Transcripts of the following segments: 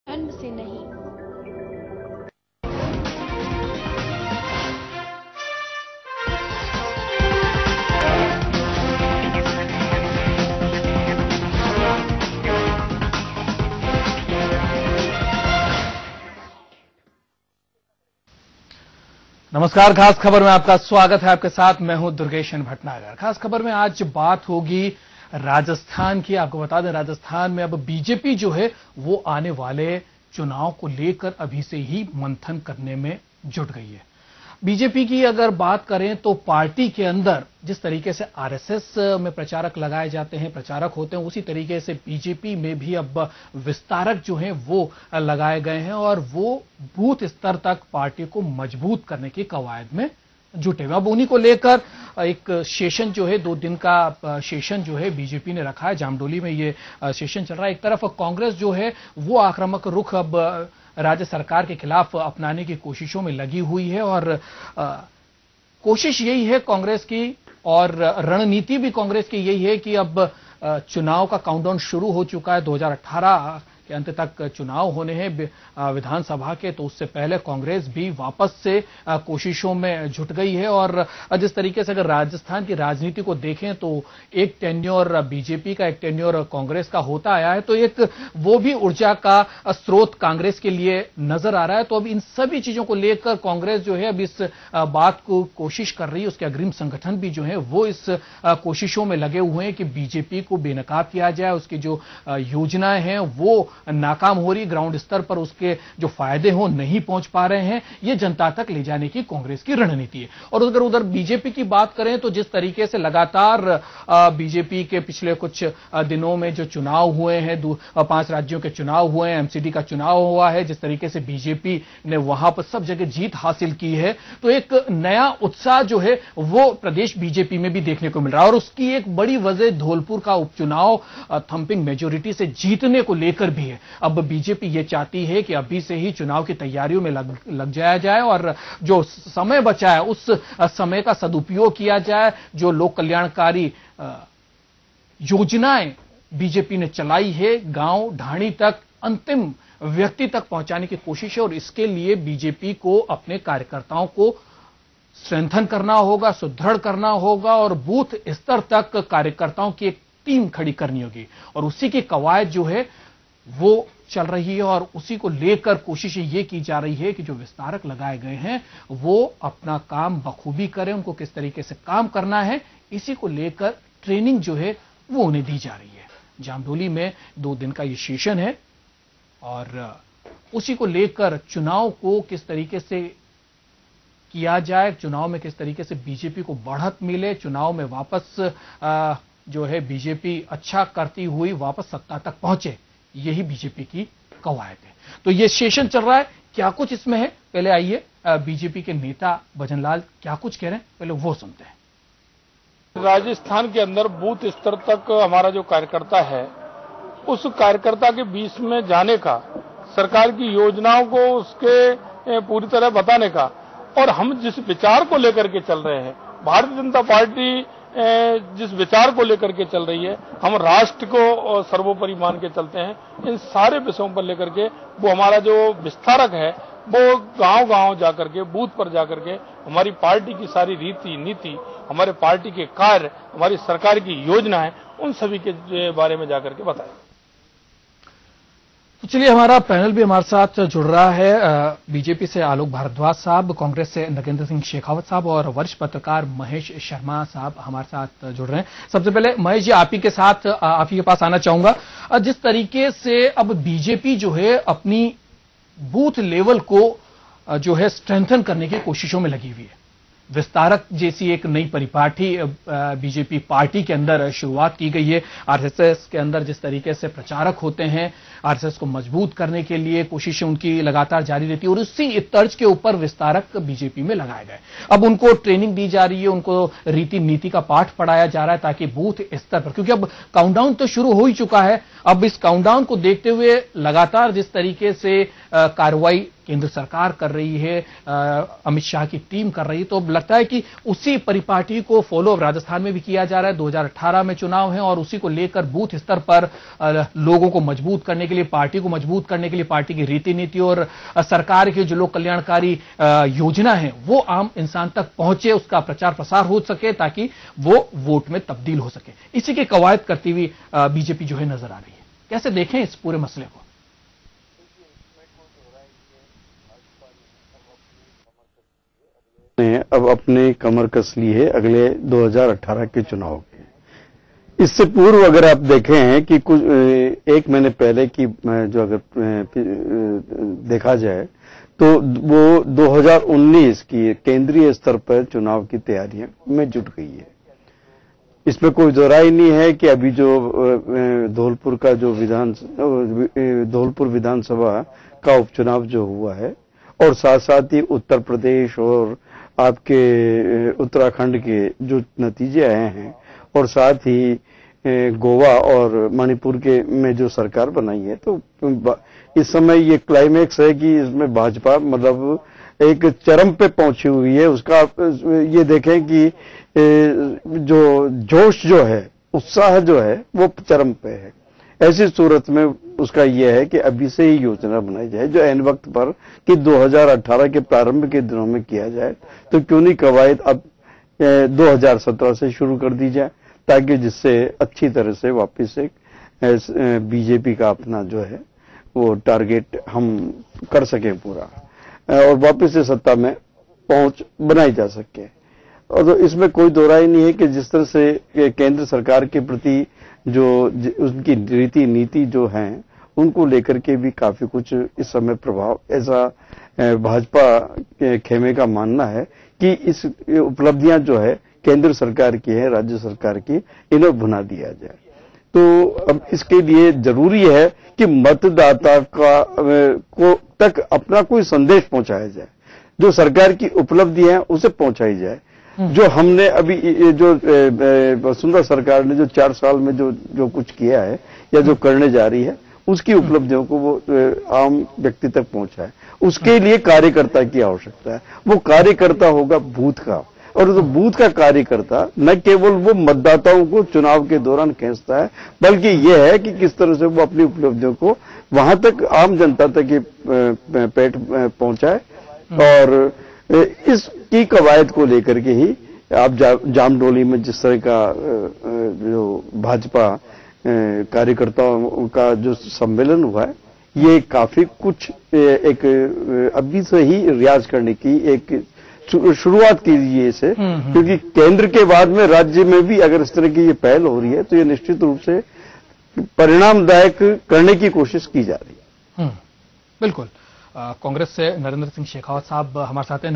ठंड से नहीं। नमस्कार, खास खबर में आपका स्वागत है। आपके साथ मैं हूं दुर्गेशन भटनागर। खास खबर में आज बात होगी राजस्थान की। आपको बता दें, राजस्थान में अब बीजेपी जो है वो आने वाले चुनाव को लेकर अभी से ही मंथन करने में जुट गई है। बीजेपी की अगर बात करें तो पार्टी के अंदर जिस तरीके से आरएसएस में प्रचारक लगाए जाते हैं, प्रचारक होते हैं, उसी तरीके से बीजेपी में भी अब विस्तारक जो हैं वो लगाए गए हैं और वो बूथ स्तर तक पार्टी को मजबूत करने की कवायद में जुटे हुए। अब उन्हीं को लेकर एक सेशन जो है, 2 दिन का सेशन जो है बीजेपी ने रखा है। जामडोली में ये सेशन चल रहा है। एक तरफ कांग्रेस जो है वो आक्रामक रुख अब राज्य सरकार के खिलाफ अपनाने की कोशिशों में लगी हुई है और कोशिश यही है कांग्रेस की, और रणनीति भी कांग्रेस की यही है कि अब चुनाव का काउंटडाउन शुरू हो चुका है। 2018 के अंत तक चुनाव होने हैं विधानसभा के, तो उससे पहले कांग्रेस भी वापस से कोशिशों में जुट गई है। और जिस तरीके से अगर राजस्थान की राजनीति को देखें तो एक टेन्योर बीजेपी का, एक टेन्योर कांग्रेस का होता आया है, तो एक वो भी ऊर्जा का स्रोत कांग्रेस के लिए नजर आ रहा है। तो अब इन सभी चीजों को लेकर कांग्रेस जो है अब इस बात को कोशिश कर रही है, उसके अग्रिम संगठन भी जो है वो इस कोशिशों में लगे हुए हैं कि बीजेपी को बेनकाब किया जाए, उसकी जो योजनाएं हैं वो नाकाम हो रही, ग्राउंड स्तर पर उसके जो फायदे हो नहीं पहुंच पा रहे हैं, ये जनता तक ले जाने की कांग्रेस की रणनीति है। और अगर उधर बीजेपी की बात करें तो जिस तरीके से लगातार बीजेपी के पिछले कुछ दिनों में जो चुनाव हुए हैं, 5 राज्यों के चुनाव हुए हैं, एमसीडी का चुनाव हुआ है, जिस तरीके से बीजेपी ने वहां पर सब जगह जीत हासिल की है, तो एक नया उत्साह जो है वो प्रदेश बीजेपी में भी देखने को मिल रहा है। और उसकी एक बड़ी वजह धौलपुर का उपचुनाव थंपिंग मेजोरिटी से जीतने को लेकर भी है। अब बीजेपी ये चाहती है कि अभी से ही चुनाव की तैयारियों में लग जाया जाए और जो समय बचा है उस समय का सदुपयोग किया जाए। जो लोक कल्याणकारी योजनाएं बीजेपी ने चलाई है, गांव ढाणी तक, अंतिम व्यक्ति तक पहुंचाने की कोशिश है। और इसके लिए बीजेपी को अपने कार्यकर्ताओं को स्ट्रेंथन करना होगा, सुदृढ़ करना होगा और बूथ स्तर तक कार्यकर्ताओं की एक टीम खड़ी करनी होगी। और उसी की कवायद जो है वो चल रही है और उसी को लेकर कोशिश ये की जा रही है कि जो विस्तारक लगाए गए हैं वो अपना काम बखूबी करें, उनको किस तरीके से काम करना है, इसी को लेकर ट्रेनिंग जो है वो उन्हें दी जा रही है। जामडोली में 2 दिन का ये सेशन है और उसी को लेकर चुनाव को किस तरीके से किया जाए, चुनाव में किस तरीके से बीजेपी को बढ़त मिले, चुनाव में वापस जो है बीजेपी अच्छा करती हुई वापस सत्ता तक पहुंचे, यही बीजेपी की कवायद है। तो ये सेशन चल रहा है, क्या कुछ इसमें है, पहले आइए बीजेपी के नेता भजनलाल क्या कुछ कह रहे हैं, पहले वो सुनते हैं। राजस्थान के अंदर बूथ स्तर तक हमारा जो कार्यकर्ता है, उस कार्यकर्ता के बीच में जाने का, सरकार की योजनाओं को उसके पूरी तरह बताने का, और हम जिस विचार को लेकर के चल रहे हैं, भारतीय जनता पार्टी जिस विचार को लेकर के चल रही है, हम राष्ट्र को सर्वोपरि मान के चलते हैं। इन सारे विषयों पर लेकर के वो हमारा जो विस्तारक है वो गांव-गांव जाकर के, बूथ पर जाकर के हमारी पार्टी की सारी रीति नीति, हमारे पार्टी के कार्य, हमारी सरकार की योजनाएं, उन सभी के बारे में जाकर के बताएं। तो चलिए, हमारा पैनल भी हमारे साथ जुड़ रहा है। बीजेपी से आलोक भारद्वाज साहब, कांग्रेस से नगेंद्र सिंह शेखावत साहब और वरिष्ठ पत्रकार महेश शर्मा साहब हमारे साथ जुड़ रहे हैं। सबसे पहले महेश जी, आप ही के पास आना चाहूंगा। जिस तरीके से अब बीजेपी जो है अपनी बूथ लेवल को जो है स्ट्रेंथन करने की कोशिशों में लगी हुई है, विस्तारक जैसी एक नई परिपाटी बीजेपी पार्टी के अंदर शुरुआत की गई है। आरएसएस के अंदर जिस तरीके से प्रचारक होते हैं, आरएसएस को मजबूत करने के लिए कोशिशें उनकी लगातार जारी रहती है और उसी तर्ज के ऊपर विस्तारक बीजेपी में लगाए गए। अब उनको ट्रेनिंग दी जा रही है, उनको रीति नीति का पाठ पढ़ाया जा रहा है ताकि बूथ स्तर पर, क्योंकि अब काउंटडाउन तो शुरू हो ही चुका है, अब इस काउंटडाउन को देखते हुए लगातार जिस तरीके से कार्रवाई केंद्र सरकार कर रही है, अमित शाह की टीम कर रही है, तो अब लगता है कि उसी परिपाटी को फॉलो राजस्थान में भी किया जा रहा है। 2018 में चुनाव है और उसी को लेकर बूथ स्तर पर लोगों को मजबूत करने के लिए, पार्टी को मजबूत करने के लिए, पार्टी की रीति नीति और सरकार की जो लोक कल्याणकारी योजना है वो आम इंसान तक पहुंचे, उसका प्रचार प्रसार हो सके ताकि वो वोट में तब्दील हो सके। इसी की कवायद करती हुई बीजेपी जो है नजर आ रही है। कैसे देखें इस पूरे मसले को? ने अब अपने कमर कस ली है अगले 2018 के चुनाव के। इससे पूर्व अगर आप देखें हैं कि कुछ एक महीने पहले की जो अगर देखा जाए तो वो 2019 की केंद्रीय स्तर पर चुनाव की तैयारियों में जुट गई है। इसमें कोई दो राय नहीं है कि अभी जो धौलपुर का जो धौलपुर विधानसभा का उपचुनाव जो हुआ है और साथ साथ ही उत्तर प्रदेश और आपके उत्तराखंड के जो नतीजे आए हैं और साथ ही गोवा और मणिपुर के में जो सरकार बनाई है, तो इस समय ये क्लाइमेक्स है कि इसमें भाजपा मतलब एक चरम पे पहुंची हुई है। उसका ये देखें कि जो जोश जो है, उत्साह जो है वो चरम पे है। ऐसी सूरत में उसका यह है कि अभी से ही योजना बनाई जाए जो एन वक्त पर कि 2018 के प्रारंभ के दिनों में किया जाए, तो क्यों नहीं कवायद अब 2017 से शुरू कर दी जाए, ताकि जिससे अच्छी तरह से वापस एक बीजेपी का अपना जो है वो टारगेट हम कर सकें पूरा और वापस से सत्ता में पहुंच बनाई जा सके। और तो इसमें कोई दो राय नहीं है कि जिस तरह से केंद्र सरकार के प्रति जो उनकी रीति नीति जो हैं उनको लेकर के भी काफी कुछ इस समय प्रभाव ऐसा भाजपा के खेमे का मानना है कि इस उपलब्धियां जो है केंद्र सरकार की है, राज्य सरकार की, इन्हें भुना दिया जाए। तो अब इसके लिए जरूरी है कि मतदाता को तक अपना कोई संदेश पहुंचाया जाए, जो सरकार की उपलब्धि है उसे पहुंचाई जाए। जो हमने अभी जो वसुंधरा सरकार ने जो 4 साल में जो कुछ किया है या जो करने जा रही है उसकी उपलब्धियों को वो आम व्यक्ति तक पहुंचाए, उसके लिए कार्यकर्ता की आवश्यकता है। वो कार्यकर्ता होगा बूथ का, और तो बूथ का कार्यकर्ता न केवल वो मतदाताओं को चुनाव के दौरान खींचता है, बल्कि यह है कि किस तरह से वो अपनी उपलब्धियों को वहां तक आम जनता तक पेट पहुंचाए। और इसकी कवायद को लेकर के ही आप जामडोली में जिस तरह का जो भाजपा कार्यकर्ताओं का जो सम्मेलन हुआ है, ये काफी कुछ एक अभी से ही रियाज करने की एक शुरुआत कीजिए इसे, क्योंकि केंद्र के बाद में राज्य में भी अगर इस तरह की ये पहल हो रही है तो ये निश्चित रूप से परिणामदायक करने की कोशिश की जा रही है। बिल्कुल। कांग्रेस से नरेंद्र सिंह शेखावत साहब हमारे साथ हैं।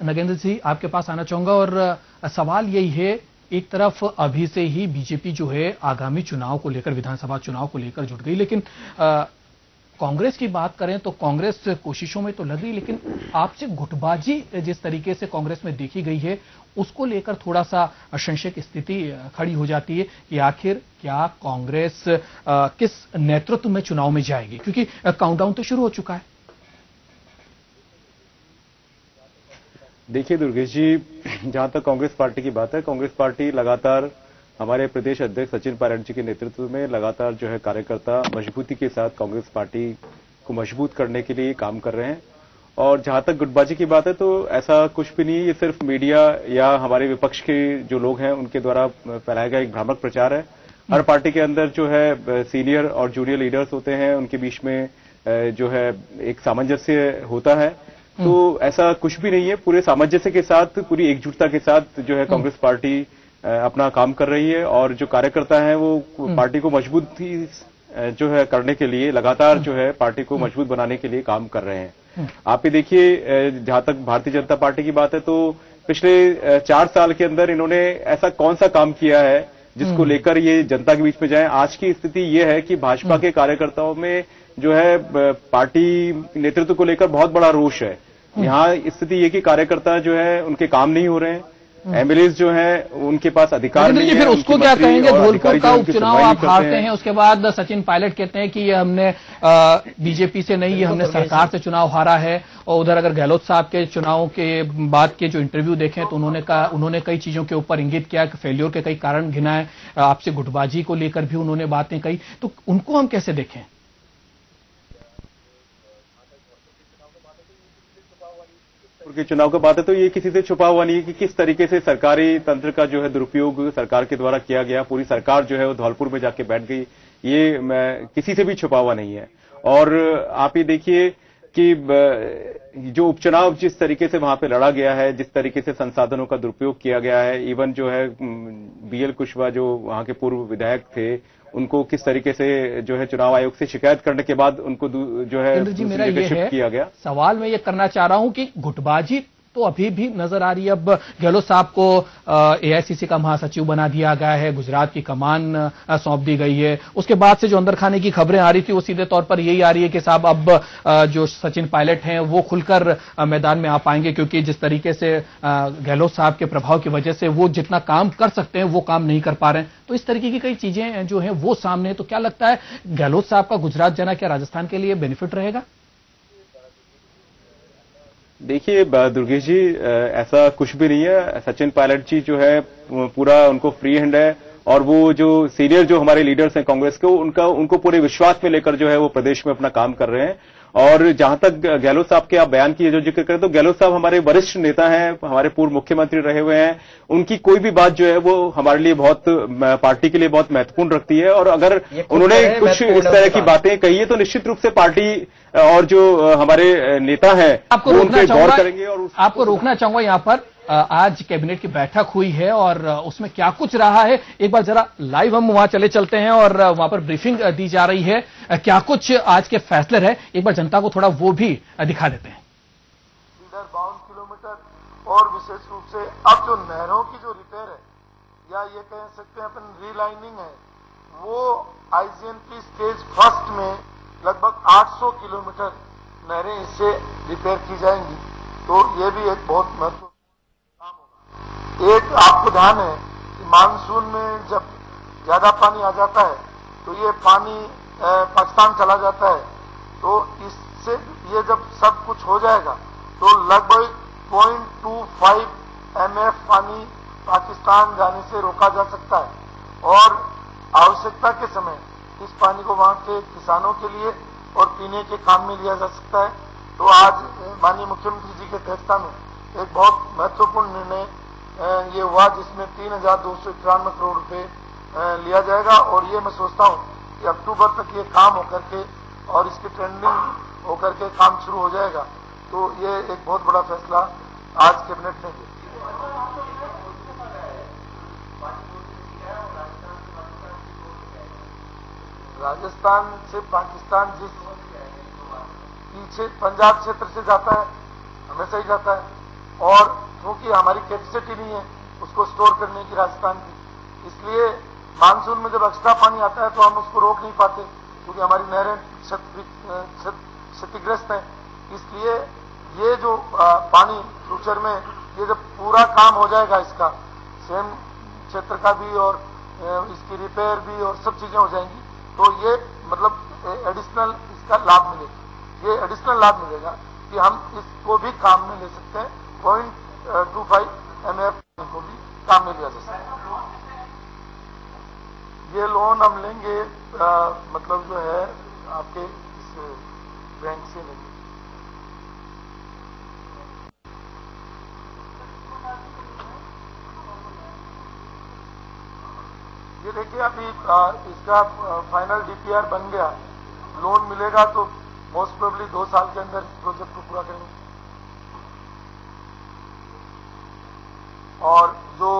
नगेंद्र जी, आपके पास आना चाहूंगा और सवाल यही है, एक तरफ अभी से ही बीजेपी जो है आगामी चुनाव को लेकर, विधानसभा चुनाव को लेकर जुट गई, लेकिन कांग्रेस की बात करें तो कांग्रेस कोशिशों में तो लग रही, लेकिन आपसे गुटबाजी जिस तरीके से कांग्रेस में देखी गई है उसको लेकर थोड़ा सा संशय की स्थिति खड़ी हो जाती है कि आखिर क्या कांग्रेस किस नेतृत्व में चुनाव में जाएगी, क्योंकि काउंटडाउन तो शुरू हो चुका है। देखिए दुर्गेश जी, जहां तक कांग्रेस पार्टी की बात है, कांग्रेस पार्टी लगातार हमारे प्रदेश अध्यक्ष सचिन पायलट जी के नेतृत्व में लगातार जो है कार्यकर्ता मजबूती के साथ कांग्रेस पार्टी को मजबूत करने के लिए काम कर रहे हैं। और जहां तक गुटबाजी की बात है तो ऐसा कुछ भी नहीं, ये सिर्फ मीडिया या हमारे विपक्ष के जो लोग हैं उनके द्वारा फैलाया गया एक भ्रामक प्रचार है। हर पार्टी के अंदर जो है सीनियर और जूनियर लीडर्स होते हैं, उनके बीच में जो है एक सामंजस्य होता है, तो ऐसा कुछ भी नहीं है। पूरे सामंजस्य के साथ, पूरी एकजुटता के साथ जो है कांग्रेस पार्टी अपना काम कर रही है और जो कार्यकर्ता हैं वो पार्टी को मजबूत जो है करने के लिए लगातार जो है पार्टी को मजबूत बनाने के लिए काम कर रहे हैं। आप ये देखिए, जहां तक भारतीय जनता पार्टी की बात है तो पिछले 4 साल के अंदर इन्होंने ऐसा कौन सा काम किया है जिसको लेकर ये जनता के बीच में जाए। आज की स्थिति ये है कि भाजपा के कार्यकर्ताओं में जो है पार्टी नेतृत्व को लेकर बहुत बड़ा रोष है। यहाँ स्थिति ये कि कार्यकर्ता जो है उनके काम नहीं हो रहे हैं, एमएलएज जो है उनके पास अधिकार नहीं है। फिर उसको क्या कहेंगे? धौलपुर का उपचुनाव आप हारते हैं, उसके बाद सचिन पायलट कहते हैं कि ये हमने बीजेपी से नहीं, ये हमने सरकार से चुनाव हारा है। और उधर अगर गहलोत साहब के चुनाव के बाद के जो इंटरव्यू देखें तो उन्होंने कई चीजों के ऊपर इंगित किया कि फेल्योर के कई कारण गिनाए, आपसे गुटबाजी को लेकर भी उन्होंने बातें कही। तो उनको हम कैसे देखें? के चुनाव का बात है तो ये किसी से छुपा हुआ नहीं है कि किस तरीके से सरकारी तंत्र का जो है दुरुपयोग सरकार के द्वारा किया गया। पूरी सरकार जो है वो धौलपुर में जाके बैठ गई, ये किसी से भी छुपा हुआ नहीं है। और आप ये देखिए कि जो उपचुनाव जिस तरीके से वहां पे लड़ा गया है, जिस तरीके से संसाधनों का दुरुपयोग किया गया है, इवन जो है बीएल कुशवाहा जो वहां के पूर्व विधायक थे, उनको किस तरीके से जो है चुनाव आयोग से शिकायत करने के बाद उनको जो है मेरा ये शिफ्ट किया गया। सवाल मैं ये करना चाह रहा हूं कि गुटबाजी तो अभी भी नजर आ रही है। अब गहलोत साहब को एआईसीसी का महासचिव बना दिया गया है, गुजरात की कमान सौंप दी गई है। उसके बाद से जो अंदर खाने की खबरें आ रही थी वो सीधे तौर पर यही आ रही है कि साहब अब जो सचिन पायलट हैं वो खुलकर मैदान में आ पाएंगे, क्योंकि जिस तरीके से गहलोत साहब के प्रभाव की वजह से वो जितना काम कर सकते हैं वो काम नहीं कर पा रहे हैं। तो इस तरीके की कई चीजें जो हैं वो सामने है। तो क्या लगता है गहलोत साहब का गुजरात जाना क्या राजस्थान के लिए बेनिफिट रहेगा? देखिए दुर्गेश जी, ऐसा कुछ भी नहीं है। सचिन पायलट जी जो है पूरा उनको फ्री हैंड है, और वो जो सीनियर जो हमारे लीडर्स हैं कांग्रेस के, उनको पूरे विश्वास में लेकर जो है वो प्रदेश में अपना काम कर रहे हैं। और जहां तक गहलोत साहब के आप बयान की जो जिक्र करें तो गहलोत साहब हमारे वरिष्ठ नेता हैं, हमारे पूर्व मुख्यमंत्री रहे हुए हैं। उनकी कोई भी बात जो है वो हमारे लिए बहुत, पार्टी के लिए बहुत महत्वपूर्ण रखती है। और अगर उन्होंने कुछ इस तरह की बातें कही है तो निश्चित रूप से पार्टी और जो हमारे नेता हैं वो उन पर गौर करेंगे। और आपको रोकना चाहूंगा यहाँ पर, आज कैबिनेट की बैठक हुई है और उसमें क्या कुछ रहा है एक बार जरा लाइव हम वहां चलते हैं और वहां पर ब्रीफिंग दी जा रही है। क्या कुछ आज के फैसले रहे एक बार जनता को थोड़ा वो भी दिखा देते हैं। 52 किलोमीटर और विशेष रूप से अब जो नहरों की जो रिपेयर है या ये कह सकते हैं अपन रीलाइनिंग है, वो आईजीएनपी स्टेज फर्स्ट में लगभग 800 किलोमीटर नहरें इससे रिपेयर की जाएंगी। तो ये भी एक बहुत महत्वपूर्ण काम होगा। एक आपको ध्यान है कि मानसून में जब ज्यादा पानी आ जाता है तो ये पानी पाकिस्तान चला जाता है। तो इससे ये जब सब कुछ हो जाएगा तो लगभग 0.25 MF पानी पाकिस्तान जाने से रोका जा सकता है और आवश्यकता के समय इस पानी को वहां के किसानों के लिए और पीने के काम में लिया जा सकता है। तो आज माननीय मुख्यमंत्री जी की अध्यक्षता में एक बहुत महत्वपूर्ण निर्णय ये हुआ जिसमें 3,291 करोड़ रुपए लिया जाएगा। और ये मैं सोचता हूं कि अक्टूबर तक ये काम होकर के और इसकी ट्रेंडिंग होकर के काम शुरू हो जाएगा। तो ये एक बहुत बड़ा फैसला आज कैबिनेट ने लिया। राजस्थान से पाकिस्तान जिस पीछे पंजाब क्षेत्र से जाता है हमेशा ही जाता है, और क्योंकि हमारी कैपेसिटी नहीं है उसको स्टोर करने की राजस्थान की, इसलिए मानसून में जब एक्स्ट्रा पानी आता है तो हम उसको रोक नहीं पाते क्योंकि हमारी नहरें क्षतिग्रस्त हैं। इसलिए ये जो पानी फ्यूचर में ये जब पूरा काम हो जाएगा इसका सेम क्षेत्र का भी और इसकी रिपेयर भी और सब चीजें हो जाएंगी तो ये मतलब एडिशनल इसका लाभ मिलेगा। ये एडिशनल लाभ मिलेगा कि हम इसको भी काम में ले सकते हैं। 0.25 MF को भी काम में लिया जा सकता है। ये लोन हम लेंगे मतलब जो है आपके इस बैंक से लेंगे। ये देखिए अभी इसका फाइनल DPR बन गया, लोन मिलेगा तो मोस्ट प्रोबेबली 2 साल के अंदर प्रोजेक्ट को पूरा करेंगे। और जो